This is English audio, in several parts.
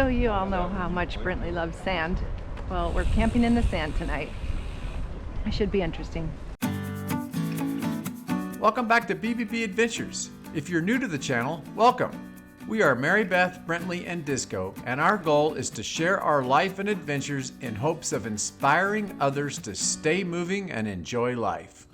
So you all know how much Brentley loves sand. Well, we're camping in the sand tonight. It should be interesting. Welcome back to BBB Adventures. If you're new to the channel, welcome. We are Mary Beth, Brentley, and Disco, and our goal is to share our life and adventures in hopes of inspiring others to stay moving and enjoy life.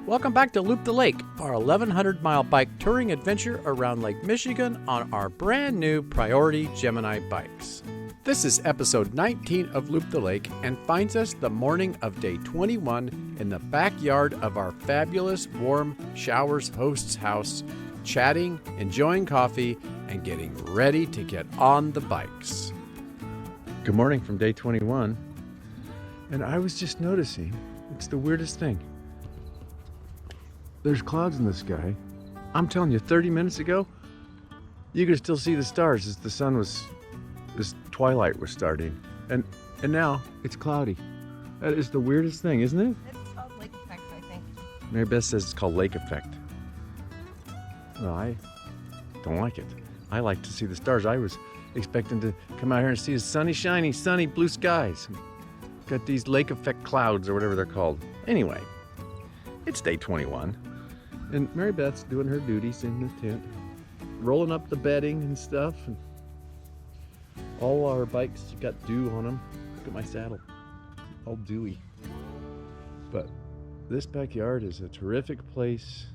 Welcome back to Loop the Lake, our 1,100-mile bike touring adventure around Lake Michigan on our brand new Priority Gemini bikes. This is episode 19 of Loop the Lake and finds us the morning of day 21 in the backyard of our fabulous Warm Showers host's house, chatting, enjoying coffee, and getting ready to get on the bikes. Good morning from day 21. And I was just noticing, it's the weirdest thing. There's clouds in the sky. I'm telling you, 30 minutes ago, you could still see the stars as the sun was, this twilight was starting. And now it's cloudy. That is the weirdest thing, isn't it? It's called lake effect, I think. Mary Beth says it's called lake effect. Well, I don't like it. I like to see the stars. I was expecting to come out here and see the sunny, shiny, sunny blue skies. Got these lake effect clouds or whatever they're called. Anyway, it's day 21. And Mary Beth's doing her duties in the tent, rolling up the bedding and stuff. And all our bikes got dew on them. Look at my saddle, all dewy. But this backyard is a terrific place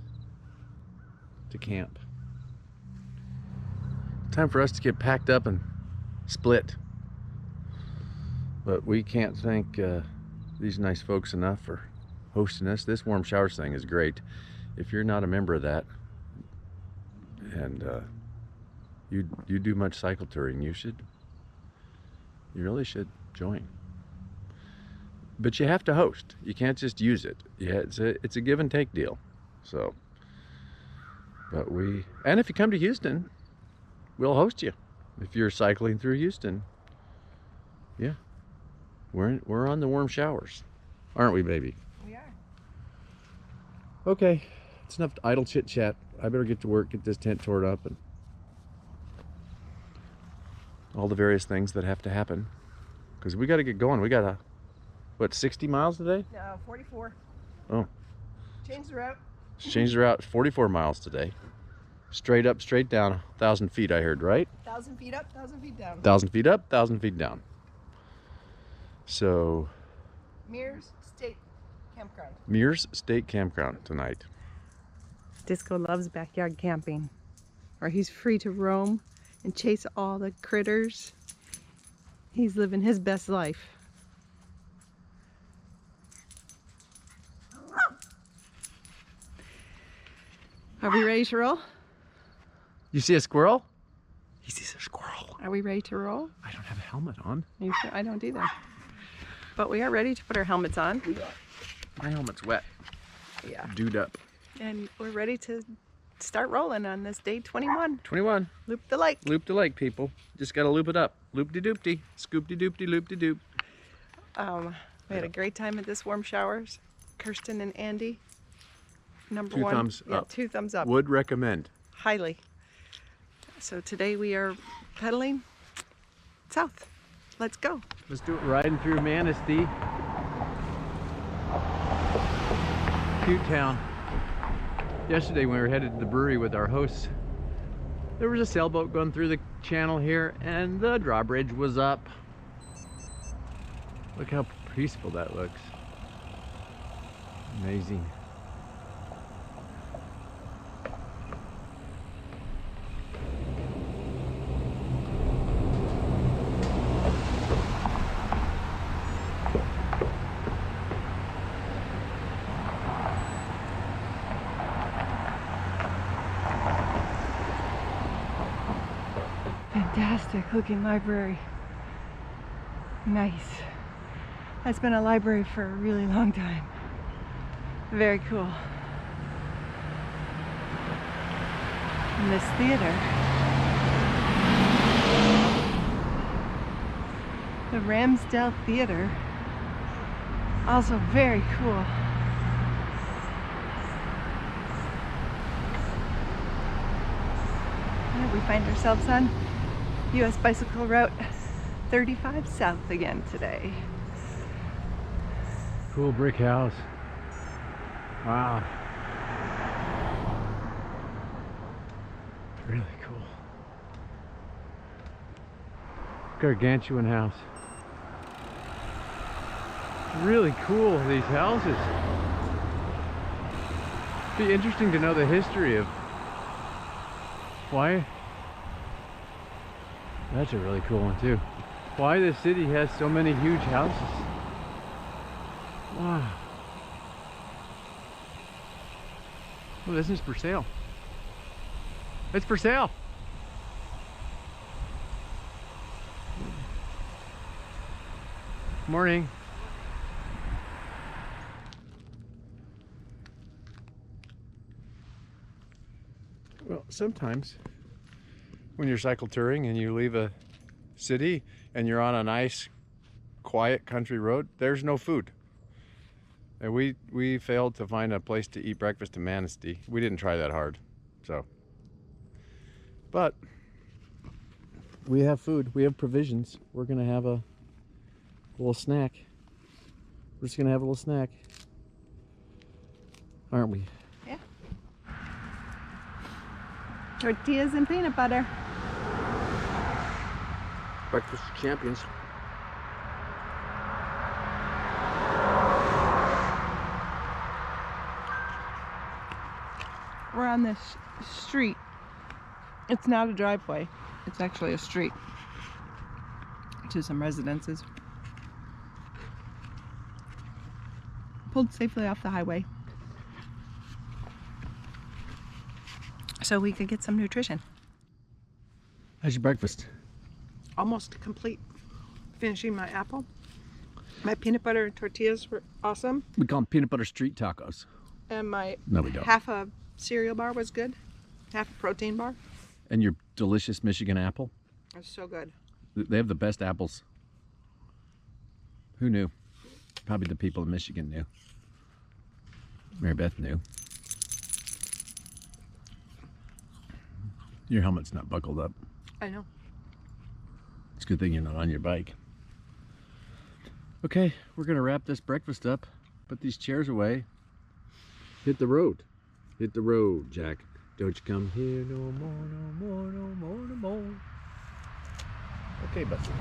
to camp. Time for us to get packed up and split. But we can't thank these nice folks enough for hosting us. This Warm Showers thing is great. If you're not a member of that and you do much cycle touring, you really should join. But you have to host. You can't just use it. Yeah, it's a give and take deal. So, but and if you come to Houston, we'll host you. If you're cycling through Houston, yeah, we're on the Warm Showers, aren't we, baby? We are. Okay, it's enough idle chit chat. I better get to work, get this tent torn up, and all the various things that have to happen. Because we got to get going. We got what, 60 miles today? No, 44. Oh. Change the route. Changed the route 44 miles today. Straight up, straight down, 1,000 feet, I heard, right? 1,000 feet up, 1,000 feet down. 1,000 feet up, 1,000 feet down. So, Mears State Campground. Mears State Campground tonight. Disco loves backyard camping, or he's free to roam and chase all the critters. He's living his best life. Are we ready to roll? You see a squirrel? He sees a squirrel. Are we ready to roll? I don't have a helmet on. You sure? I don't either. But we are ready to put our helmets on. My helmet's wet. Yeah. Dewed up. And we're ready to start rolling on this day 21. 21. Loop the lake. Loop the lake, people. Just gotta loop it up. Loop-de-doop-de. Scoop-de-doop-de, loop-de-doop. We had a great time at this Warm Showers. Kirsten and Andy. Number 2 one. thumbs up. 2 thumbs up. Would recommend. Highly. So today we are pedaling south. Let's go. Let's do it. Riding through Manistee. Cute town. Yesterday when we were headed to the brewery with our hosts, there was a sailboat going through the channel here and the drawbridge was up. Look how peaceful that looks. Amazing. Fantastic looking library. Nice. That's been a library for a really long time. Very cool. And this theater, the Ramsdale Theater, also very cool. What did we find ourselves on? US Bicycle Route 35 South again today. Cool brick house. Wow. Really cool. Gargantuan house. Really cool, these houses. Be interesting to know the history of why. That's a really cool one too. Why the city has so many huge houses. Wow. Well, this is for sale. It's for sale. Morning. Well, sometimes when you're cycle touring and you leave a city and you're on a nice, quiet country road, there's no food. And we failed to find a place to eat breakfast in Manistee. We didn't try that hard, so. But we have food. We have provisions. We're gonna have a little snack. We're just gonna have a little snack, aren't we? Yeah. Tortillas and peanut butter. Breakfast champions. We're on this street. It's not a driveway. It's actually a street to some residences. Pulled safely off the highway so we could get some nutrition. How's your breakfast? Almost complete. Finishing my apple. My peanut butter and tortillas were awesome. We call them peanut butter street tacos. And my No, we don't. half a cereal bar was good. Half a protein bar. And your delicious Michigan apple. It was so good. They have the best apples. Who knew? Probably the people in Michigan knew. Mary Beth knew. Your helmet's not buckled up. I know. It's a good thing you're not on your bike. Okay, we're gonna wrap this breakfast up, put these chairs away, hit the road. Hit the road, Jack. Don't you come here no more, no more, no more, no more. Okay, Buster.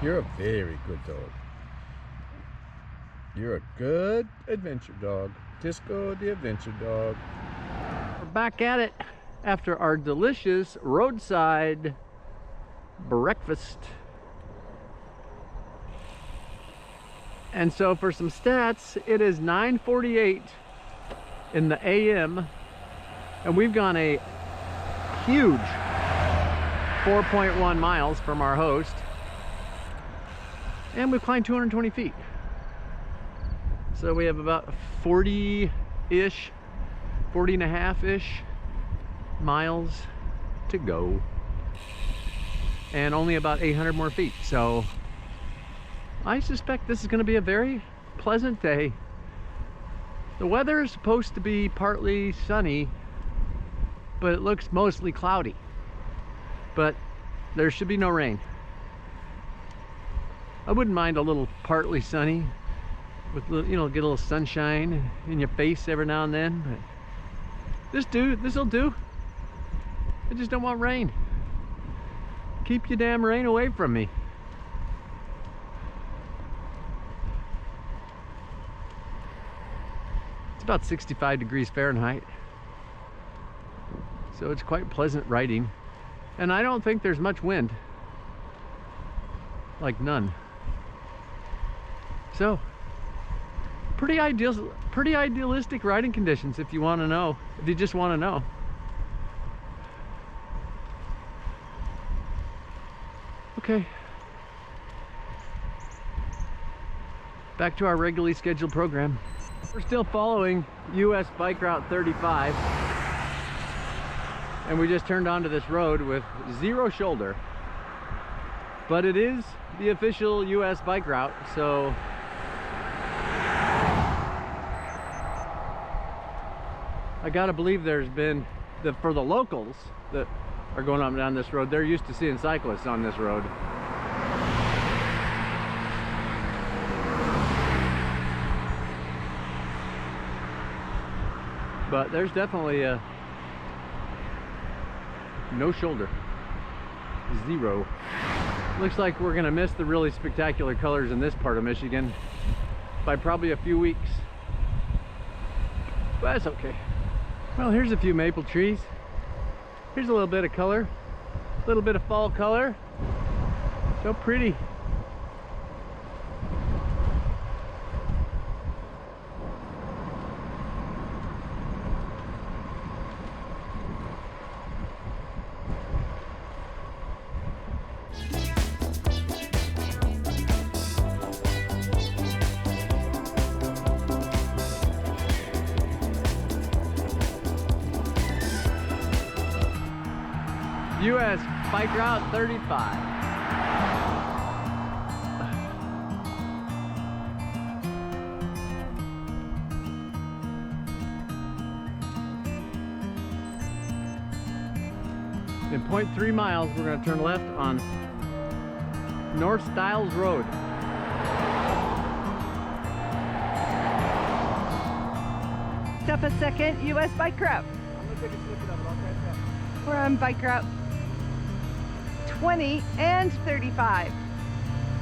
You're a very good dog. You're a good adventure dog. Disco the adventure dog. We're back at it after our delicious roadside breakfast. And so for some stats, it is 9:48 in the AM, and we've gone a huge 4.1 miles from our host, and we've climbed 220 feet. So we have about 40-ish, 40 and a half-ish miles to go, and only about 800 more feet. So I suspect this is going to be a very pleasant day. The weather is supposed to be partly sunny, but it looks mostly cloudy. But there should be no rain. I wouldn't mind a little partly sunny, with, you know, get a little sunshine in your face every now and then. But this'll do. I just don't want rain. Keep your damn rain away from me. It's about 65 degrees Fahrenheit. So it's quite pleasant riding. And I don't think there's much wind. Like none. So pretty idealistic riding conditions if you want to know. If you just want to know. Okay. Back to our regularly scheduled program. We're still following US Bike Route 35. And we just turned onto this road with zero shoulder. But it is the official US bike route, so I gotta believe there's been, for the locals that are going up and down this road. They're used to seeing cyclists on this road. But there's definitely a no shoulder. Zero. Looks like we're gonna miss the really spectacular colors in this part of Michigan by probably a few weeks. But that's okay. Well, here's a few maple trees. Here's a little bit of color. A little bit of fall color. So pretty. US Bike Route 35. In 0.3 miles, we're going to turn left on North Stiles Road. Stop a second, US Bike Route. I'm going to take a snippet of it. I'll catch that. We're on Bike Route 20 and 35.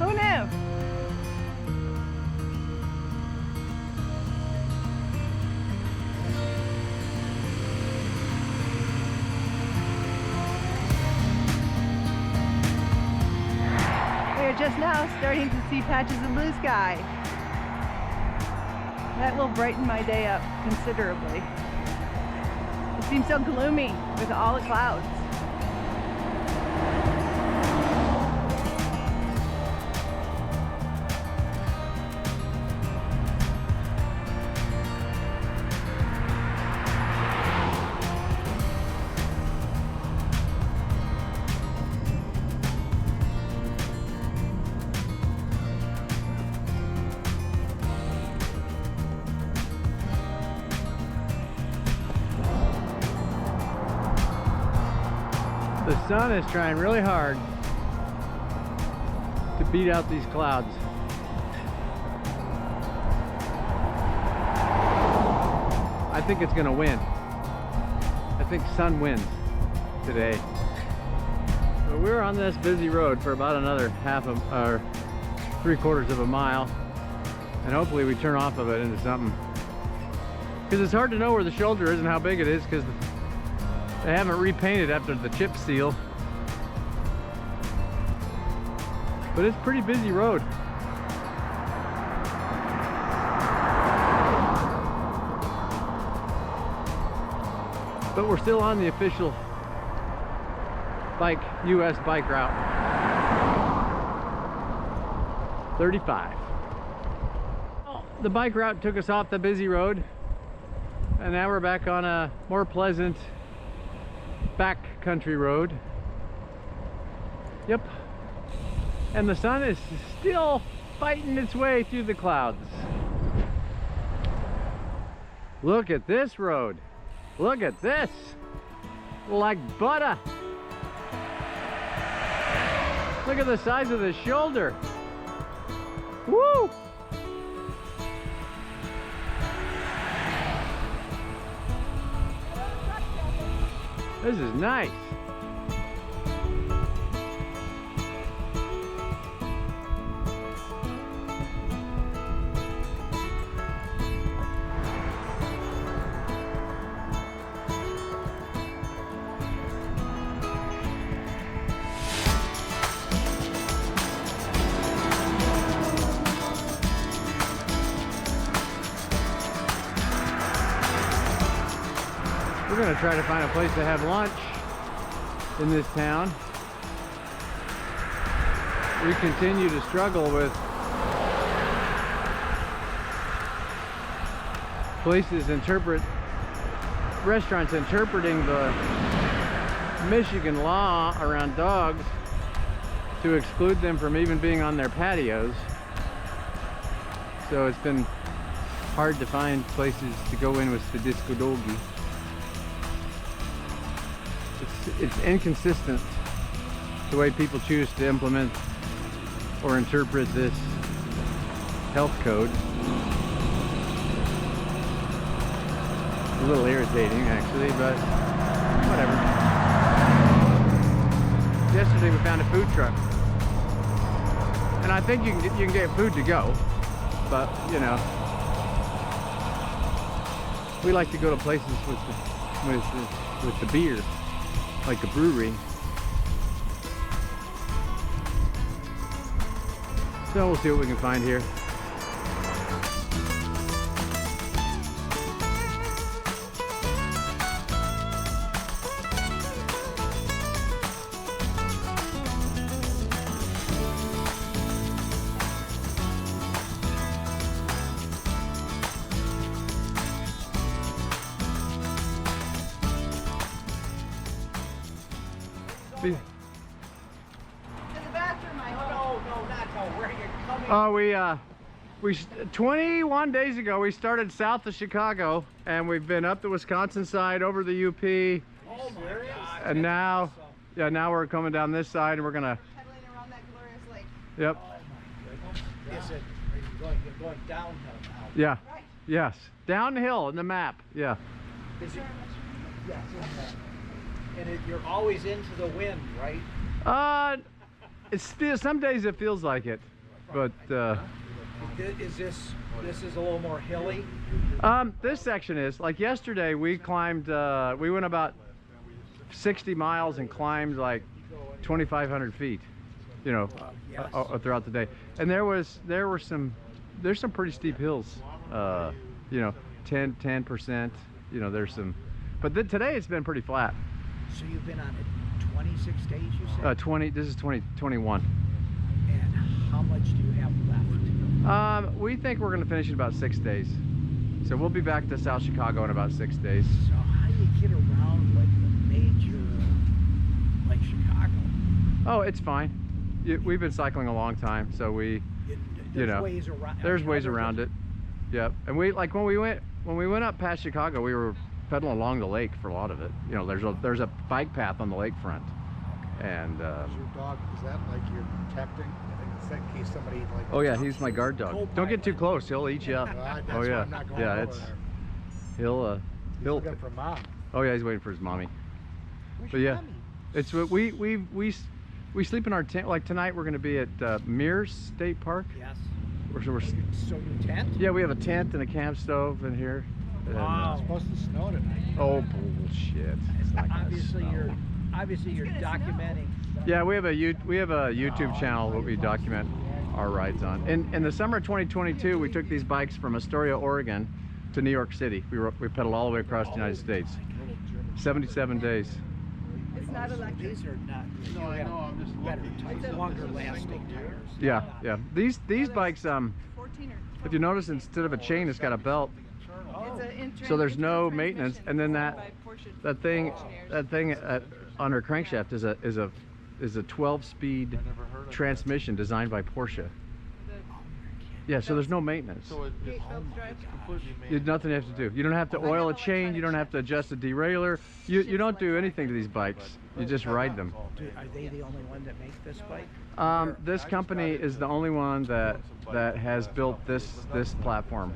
Who knew? We are just now starting to see patches of blue sky. That will brighten my day up considerably. It seems so gloomy with all the clouds. The sun is trying really hard to beat out these clouds. I think it's gonna win. I think sun wins today. So we're on this busy road for about another half of, or 3/4 of a mile, and hopefully we turn off of it into something. Because it's hard to know where the shoulder is and how big it is, because they haven't repainted after the chip seal. But it's a pretty busy road. But we're still on the official US Bike Route 35. The bike route took us off the busy road, and now we're back on a more pleasant back country road. Yep. And the sun is still fighting its way through the clouds. Look at this road. Look at this. Like butter. Look at the size of the shoulder. Woo! This is nice. We're going to try to find a place to have lunch in this town. We continue to struggle with restaurants interpreting the Michigan law around dogs to exclude them from even being on their patios. So it's been hard to find places to go in with the disco doggy. it's inconsistent the way people choose to implement or interpret this health code. A little irritating actually, but whatever. Yesterday we found a food truck, and I think you can get food to go, but you know, we like to go to places with the beer, like a brewery. So we'll see what we can find here. Oh, we 21 days ago we started south of Chicago, and we've been up the Wisconsin side over the UP. Oh my God. And now, yeah, now we're coming down this side, and we're gonna pedaling around that glorious lake. Yep. Oh my goodness. Is it? Are you going downhill now? Yeah. Right. Yes. Downhill in the map. Yeah. Is it? Yes. And you're always into the wind, right? It's still, some days it feels like it, but is this is a little more hilly? This section is. Like yesterday we climbed, we went about 60 miles and climbed like 2,500 feet, you know, yes. Throughout the day. And there's some pretty steep hills, you know, 10%, you know, there's some, but today it's been pretty flat. So you've been on it 26 days, you said? This is 21. And how much do you have left? We think we're going to finish in about 6 days. So we'll be back to South Chicago in about 6 days. So how do you get around like the major, like Chicago? Oh, it's fine. We've been cycling a long time, so there's ways around. There's ways around it. Yep. And we like when we went up past Chicago, we were pedaling along the lake for a lot of it. You know, there's a bike path on the lakefront. Okay. And is your dog, is that like you're protecting? Is that in case somebody like? Oh yeah, he's my guard dog. Don't get too close; he'll eat you up. Oh yeah, yeah. He'll. Looking for mom. Oh yeah, he's waiting for his mommy. Where's but yeah, mommy? it's we sleep in our tent. Like tonight, we're going to be at Mears State Park. Yes. So you tent? Yeah, we have a tent and a camp stove in here. Wow. It's supposed to snow tonight. Oh bullshit! Obviously you're documenting. Yeah, we have a YouTube channel that we document our rides on. In the summer of 2022, we took these bikes from Astoria, Oregon, to New York City. We pedaled all the way across the United States. 77 days. It's not electric. These are not. No, I know. I'm just better tires, longer lasting tires. Yeah, yeah. These bikes, if you notice, instead of a chain, it's got a belt. So there's no maintenance, and then that thing on her crankshaft is a 12-speed transmission designed by Porsche. Yeah, so there's no maintenance. So it's completely made. There's nothing you have to do. You don't have to oil a chain. You don't have to adjust a derailleur. You don't do anything to these bikes. You just ride them. Are they the only one that make this bike? This company is the only one that has built this platform.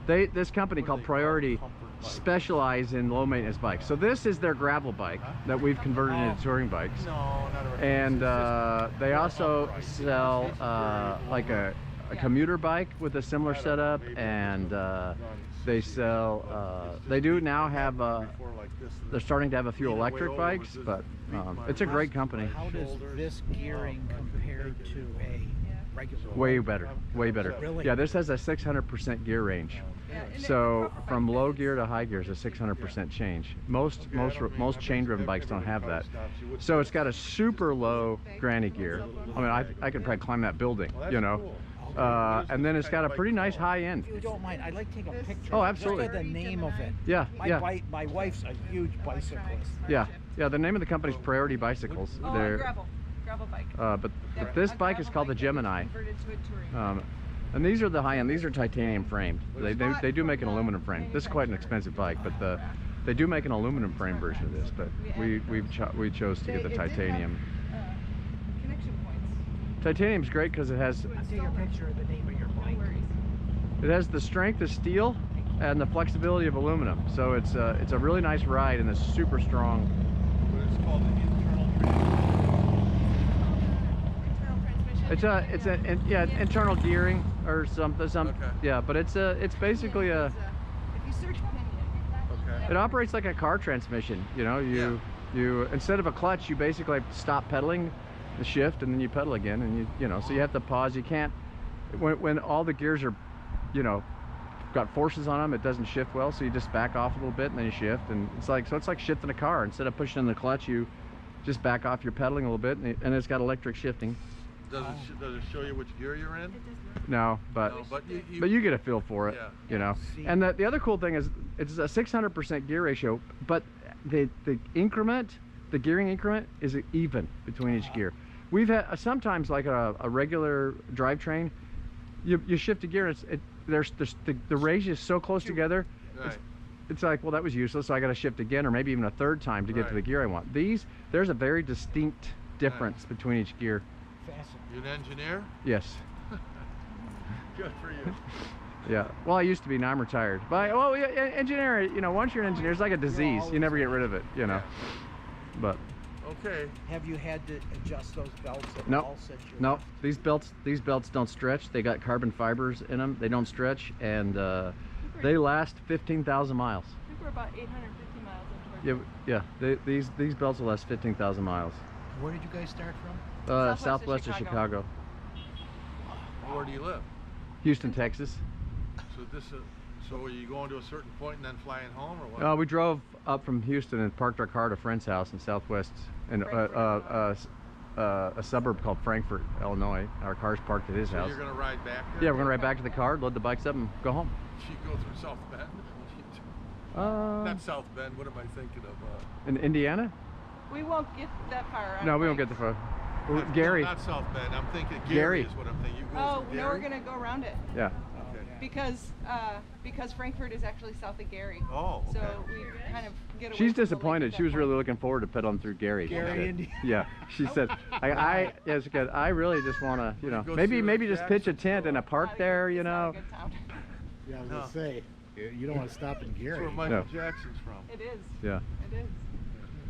This company called Priority specialize in low maintenance bikes. So this is their gravel bike that we've converted into touring bikes. And they also sell like a commuter bike with a similar setup, and they sell they do now have they're starting to have a few electric bikes, but it's a great company. How does this gearing compare to a regular? Way better, way better. Really? Yeah, this has a 600% gear range. So from low gear to high gear is a 600% change. Most chain-driven bikes don't have that. So it's got a super low granny gear. I mean, I could probably climb that building, you know. And then it's got a pretty nice high end. If you don't mind, I'd like to take a picture. Oh, absolutely. Just the name of it. Yeah, My wife's a huge bicyclist. Yeah, yeah. The name of the company is Priority Bicycles. They're gravel bike. But this bike is called the Gemini. And these are the high end. These are titanium framed. They do make an aluminum frame. This is quite an expensive bike, but They do make an aluminum frame version of this, but we chose to get the titanium. Connection points. Titanium's great because it has I'll take a picture of the name of your bike. it has the strength of steel and the flexibility of aluminum. So it's a really nice ride and it's super strong. What it's called, the internal transmission. It's internal gearing or something. Okay. Yeah, but it's basically a. If you search Pinion. Okay. It operates like a car transmission. You know, you instead of a clutch, you basically have to stop pedaling, the shift, and then you pedal again, and you know, so you have to pause. You can't when all the gears are, you know, got forces on them, it doesn't shift well, so you just back off a little bit and then you shift, and it's like shifting a car. Instead of pushing in the clutch, you just back off your pedaling a little bit, and it's got electric shifting. Does it show you which gear you're in? No, but you get a feel for it, you know. And the other cool thing is it's a 600% gear ratio, but the increment, the gearing increment is even between each gear. We've had sometimes like a regular drivetrain, you shift a gear, and the range is so close together. Right. It's like, well, that was useless, so I got to shift again, or maybe even a third time to get to the gear I want. There's a very distinct difference between each gear. Fascinating. You an engineer? Yes. Good for you. Yeah. Well, I used to be. Now I'm retired. But well, yeah, engineer. You know, once you're an engineer, it's like a disease. You never get rid of it. You know. But. Okay. Have you had to adjust those belts at Nope. all since you're Nope. These belts don't stretch. They got carbon fibers in them. They don't stretch, and they last 15,000 miles. I think we're about 850 miles into our Yeah. These belts will last 15,000 miles. Where did you guys start from? Southwest of Chicago. Where do you live? Houston, Texas. So are you going to a certain point and then flying home, or what? We drove up from Houston and parked our car at a friend's house in Southwest, in a suburb called Frankfort, Illinois. Our car's parked at his house. You're going to ride back there? Yeah, we're gonna ride back to the car, load the bikes up, and go home. You go through South Bend? Not South Bend, what am I thinking of? In Indiana? We won't get that far. No, we won't get the far. Gary. No, not South Bend. I'm thinking Gary. Gary is what I'm thinking. You go Oh, through no, we're Gary? gonna go around it Yeah. Okay. because Frankfurt is actually south of Gary. Oh, okay. So we kind of get away. She's from the disappointed. lake at She was that really point. looking forward to pedaling through Gary. Gary, Indiana. Yeah, she said, yes, good. I really just want to, you know, Go maybe through just pitch a Jackson, tent in a park there, you It's not a know. good town. Yeah, I was gonna say, you don't want to stop in That's Gary. where Michael Jackson's from. It is. Yeah. It is.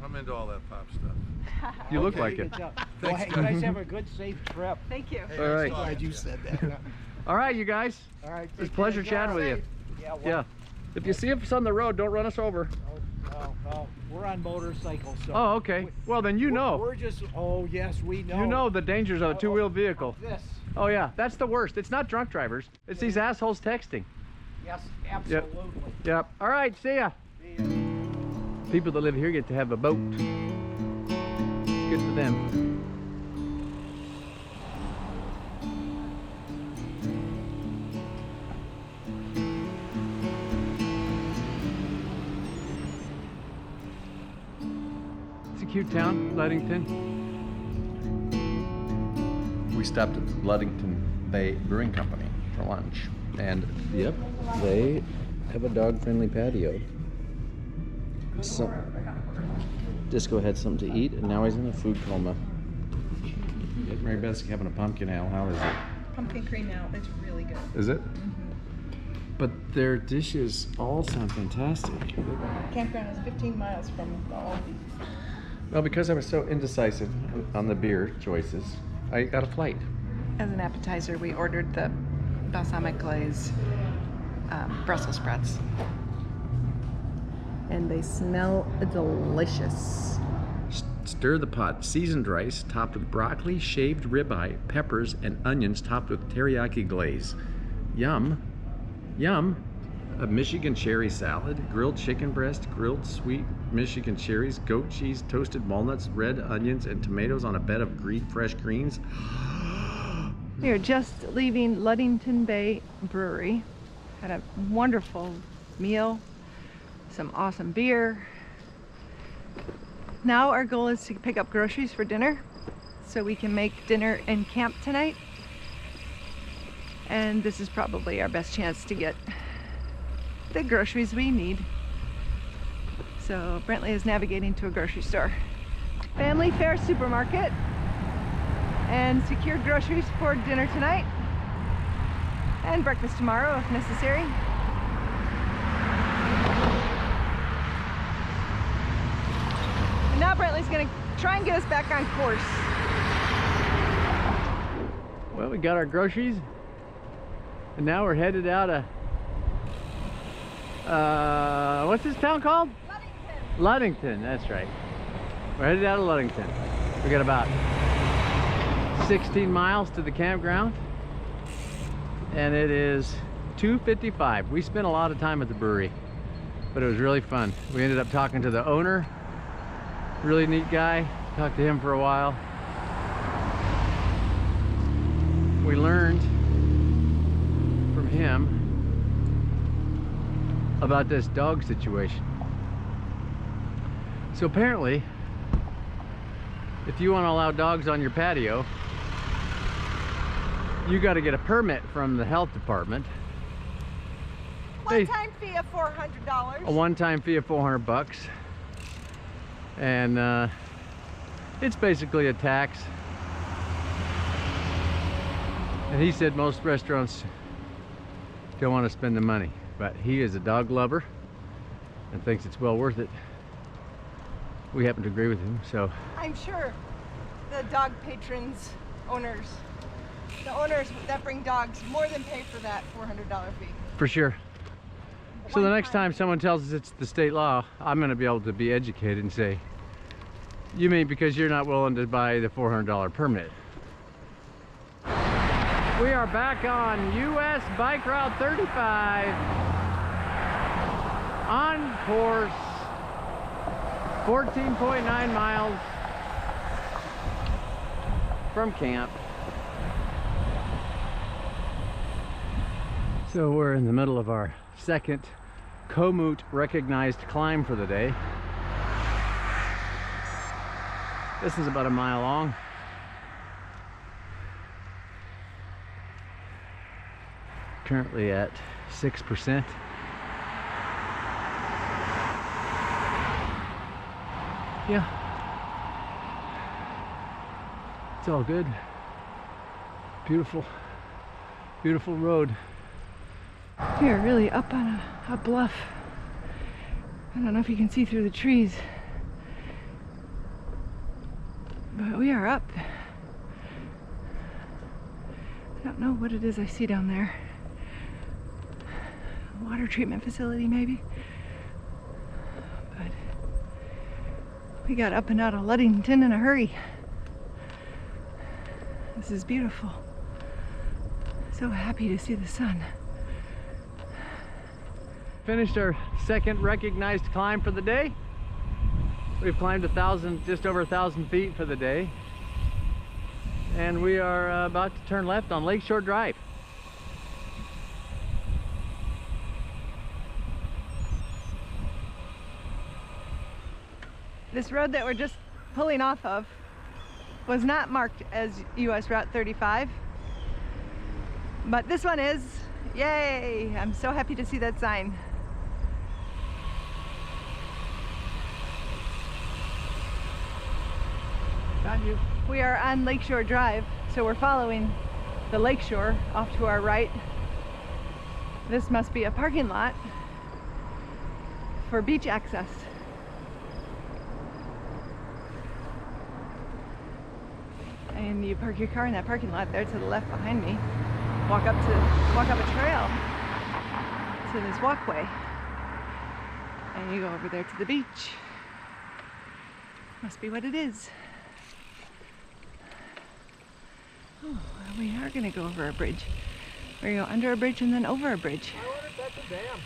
I'm into all that pop stuff. You look Okay, like good it. job. Thanks, Well, hey, you guys. guys have a good, safe trip. Thank you. Hey, All right. nice talking Glad to you said that. All right, you guys. All right. It's a pleasure chatting with you. Yeah. Well, Yeah. If you see us on the road, don't run us over. No, we're on motorcycles. So Oh, okay. Well, then you know. We're just. Oh, yes, we know. You know the dangers of a two-wheel vehicle. This. Oh yeah, that's the worst. It's not drunk drivers. It's these assholes texting. Yes, absolutely. Yep. All right, see ya. See ya. People that live here get to have a boat. Good for them. It's a cute town, Ludington. We stopped at the Ludington Bay Brewing Company for lunch. And yep, they have a dog-friendly patio. So, Disco had something to eat, and now he's in a food coma. Mary Beth's having a pumpkin ale. How is it? Pumpkin cream ale. It's really good. Is it? But their dishes all sound fantastic. Campground is 15 miles from the Aldi. Well, because I was so indecisive on the beer choices, I got a flight. As an appetizer, we ordered the balsamic glaze Brussels sprouts. And they smell delicious. Stir the pot. Seasoned rice topped with broccoli, shaved ribeye, peppers, and onions topped with teriyaki glaze. Yum. Yum. A Michigan cherry salad, grilled chicken breast, grilled sweet Michigan cherries, goat cheese, toasted walnuts, red onions, and tomatoes on a bed of fresh greens. We are just leaving Ludington Bay Brewery. Had a wonderful meal, some awesome beer. Now our goal is to pick up groceries for dinner so we can make dinner in camp tonight. And this is probably our best chance to get the groceries we need. So Brentley is navigating to a grocery store. Family Fare Supermarket, and secured groceries for dinner tonight and breakfast tomorrow if necessary. And now Brentley's gonna try and get us back on course. Well, we got our groceries, and now we're headed out of what's this town called? Ludington. Ludington, that's right. We're headed out of Ludington. We got about 16 miles to the campground, and it is 2:55. We spent a lot of time at the brewery, but it was really fun. We ended up talking to the owner, really neat guy. Talked to him for a while. We learned from him about this dog situation. So apparently, if you want to allow dogs on your patio, you got to get a permit from the health department. One-time fee of $400. A one-time fee of $400, and it's basically a tax. And he said most restaurants don't want to spend the money, but he is a dog lover and thinks it's well worth it. We happen to agree with him, so. I'm sure the dog patrons, the owners that bring dogs more than pay for that $400 fee. For sure. So the next time someone tells us it's the state law, I'm going to be able to be educated and say, you mean because you're not willing to buy the $400 permit? We are back on US Bike Route 35, on course, 14.9 miles from camp. So we're in the middle of our second Komoot recognized climb for the day. This is about a mile long. Currently at 6%. Yeah, it's all good. Beautiful, beautiful road. We are really up on a bluff. I don't know if you can see through the trees, but we are up. I don't know what it is I see down there. Water treatment facility maybe, but we got up and out of Ludington in a hurry. This is beautiful. So happy to see the sun. Finished our second recognized climb for the day. We've climbed just over 1,000 feet for the day, and we are about to turn left on Lakeshore Drive. This road that we're just pulling off of was not marked as US Route 35, but this one is. Yay! I'm so happy to see that sign. Found you. We are on Lakeshore Drive, so we're following the lakeshore off to our right. This must be a parking lot for beach access. And you park your car in that parking lot there to the left behind me. Walk up a trail to this walkway, and you go over there to the beach. Must be what it is. Oh, we are gonna go over a bridge. We're gonna go under a bridge and then over a bridge. I wonder if that's a dam.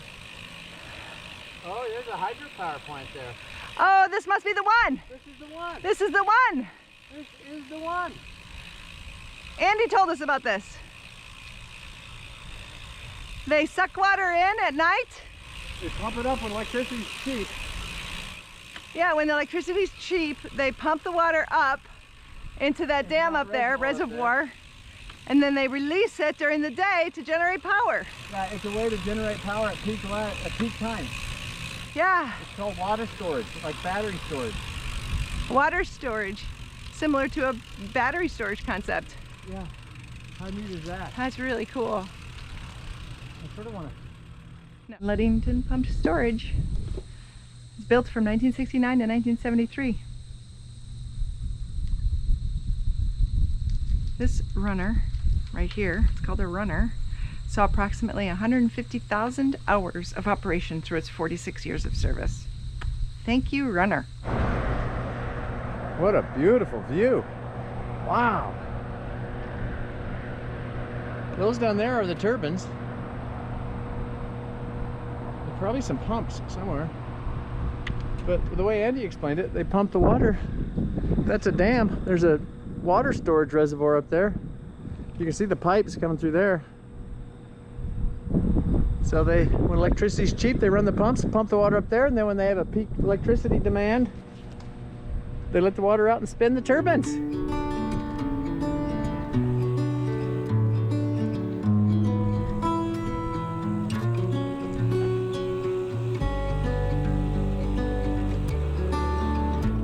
Oh, there's a hydropower plant there. Oh, this must be the one. This is the one. This is the one. This is the one. Andy told us about this. They suck water in at night. They pump it up when electricity's cheap. Yeah, when the electricity's cheap, they pump the water up into that dam up there, reservoir, and then they release it during the day to generate power. Yeah, it's a way to generate power at peak time. Yeah, It's called water storage, like battery storage. water storage, similar to a battery storage concept. Yeah. How neat is that? That's really cool. I sort of want to. Ludington Pumped Storage. It's built from 1969 to 1973. This runner right here, it's called a runner, saw approximately 150,000 hours of operation through its 46 years of service. Thank you, runner. What a beautiful view. Wow. Those down there are the turbines. There's probably some pumps somewhere. But the way Andy explained it, they pump the water. That's a dam. There's a water storage reservoir up there. You can see the pipes coming through there. So when electricity's cheap, they run the pumps, pump the water up there, and then when they have a peak electricity demand, they let the water out and spin the turbines.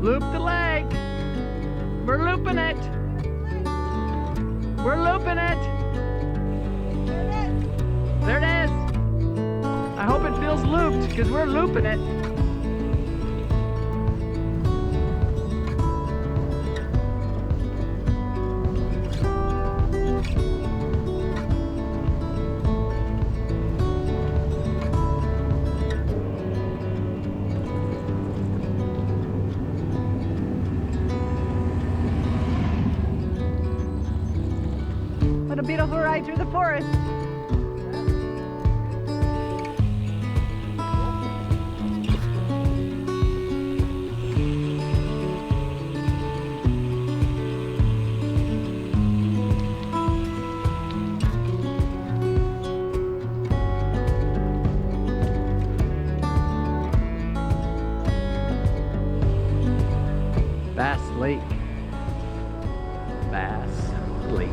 Loop the leg. We're looping it. We're looping it. There it is. I hope it feels looped because we're looping it. What a beautiful ride through the forest. Bass Lake. Bass Lake.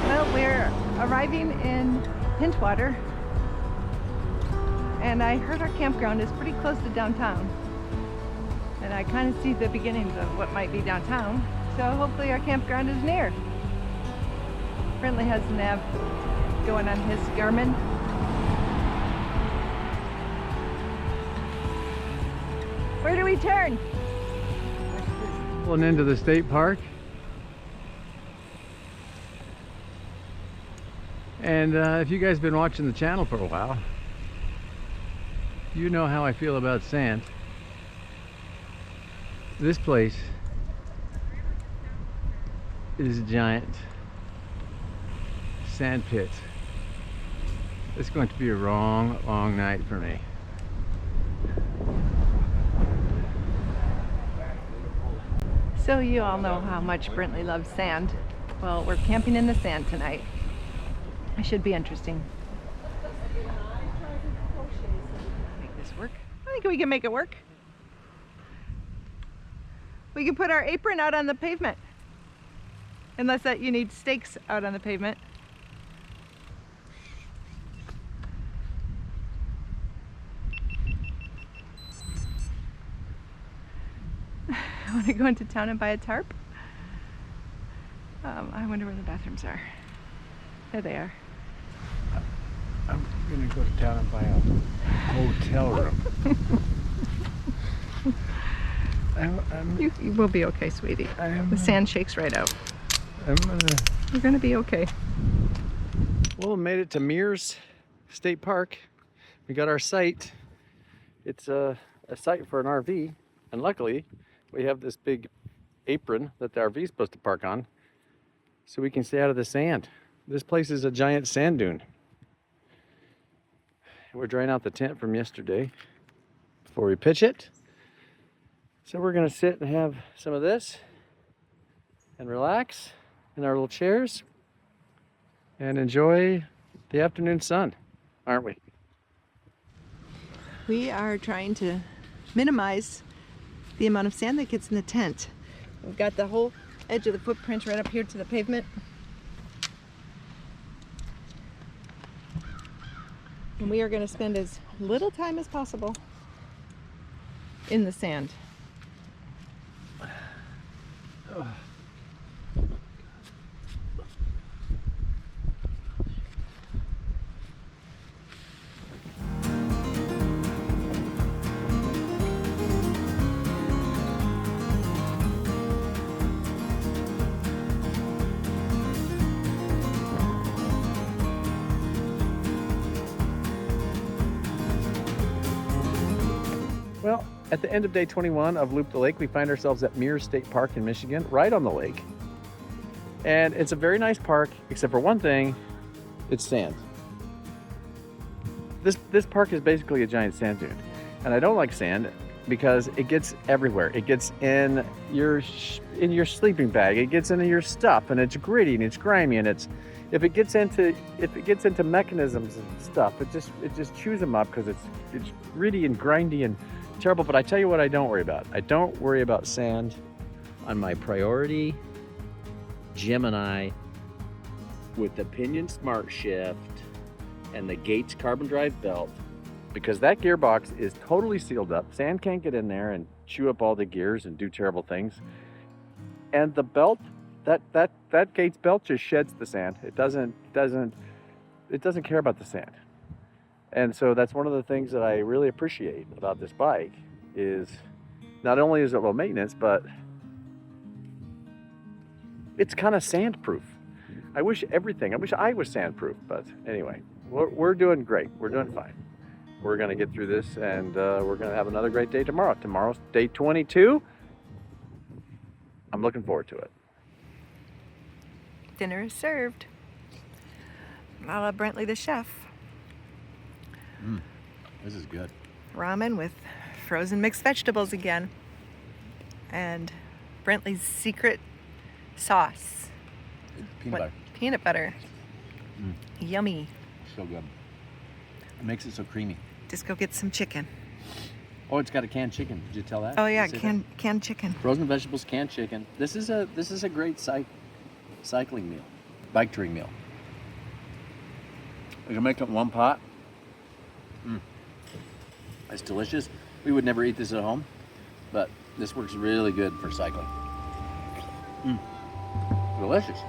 Well, we're arriving in Hintwater, and I heard our campground is pretty close to downtown, and I kind of see the beginnings of what might be downtown, so hopefully our campground is near. Brentley has the nav going on his Garmin. Where do we turn? Pulling into the state park. And if you guys have been watching the channel for a while, you know how I feel about sand. This place is a giant sand pit. It's going to be a long night for me. So you all know how much Brentley loves sand. Well, we're camping in the sand tonight. It should be interesting. Make this work. I think we can make it work. We can put our apron out on the pavement. Unless that you need stakes out on the pavement. I want to go into town and buy a tarp. I wonder where the bathrooms are. There they are. I'm gonna go to town and buy a hotel room. You will be okay, sweetie. The sand shakes right out. You're gonna be okay. Well, we made it to Mears State Park. We got our site. It's a site for an RV, and luckily we have this big apron that the RV is supposed to park on, so we can stay out of the sand. This place is a giant sand dune. We're drying out the tent from yesterday before we pitch it. So we're gonna sit and have some of this and relax in our little chairs and enjoy the afternoon sun, aren't we? We are trying to minimize the amount of sand that gets in the tent. We've got the whole edge of the footprint right up here to the pavement. And we are going to spend as little time as possible in the sand. Well, at the end of day 21 of Loop the Lake, we find ourselves at Mears State Park in Michigan, right on the lake. And it's a very nice park, except for one thing, it's sand. This park is basically a giant sand dune. And I don't like sand because it gets everywhere. It gets in your sleeping bag, it gets into your stuff, and it's gritty and it's grimy, and if it gets into mechanisms and stuff, it just chews them up because it's gritty and grindy and terrible. But I tell you what I don't worry about. I don't worry about sand on my Priority Gemini with the Pinion Smart Shift and the Gates carbon drive belt, because that gearbox is totally sealed up. Sand can't get in there and chew up all the gears and do terrible things. And the belt, that Gates belt just sheds the sand. It doesn't care about the sand. And so that's one of the things that I really appreciate about this bike is not only is it low maintenance, but it's kind of sand-proof. I wish I was sand-proof, but anyway, we're doing great. We're doing fine. We're gonna get through this, and we're gonna have another great day tomorrow. Tomorrow's day 22. I'm looking forward to it. Dinner is served. A la Brentley the chef. This is good. Ramen with frozen mixed vegetables again. And Brentley's secret sauce. Peanut butter. Yummy. So good. It makes it so creamy. Just go get some chicken. Oh, it's got a canned chicken. Did you tell that? Oh yeah, Did you say canned chicken. that? Frozen vegetables, canned chicken. This is a great cycling meal, bike touring meal. You can make it in one pot. It's delicious. We would never eat this at home, but this works really good for cycling. Delicious.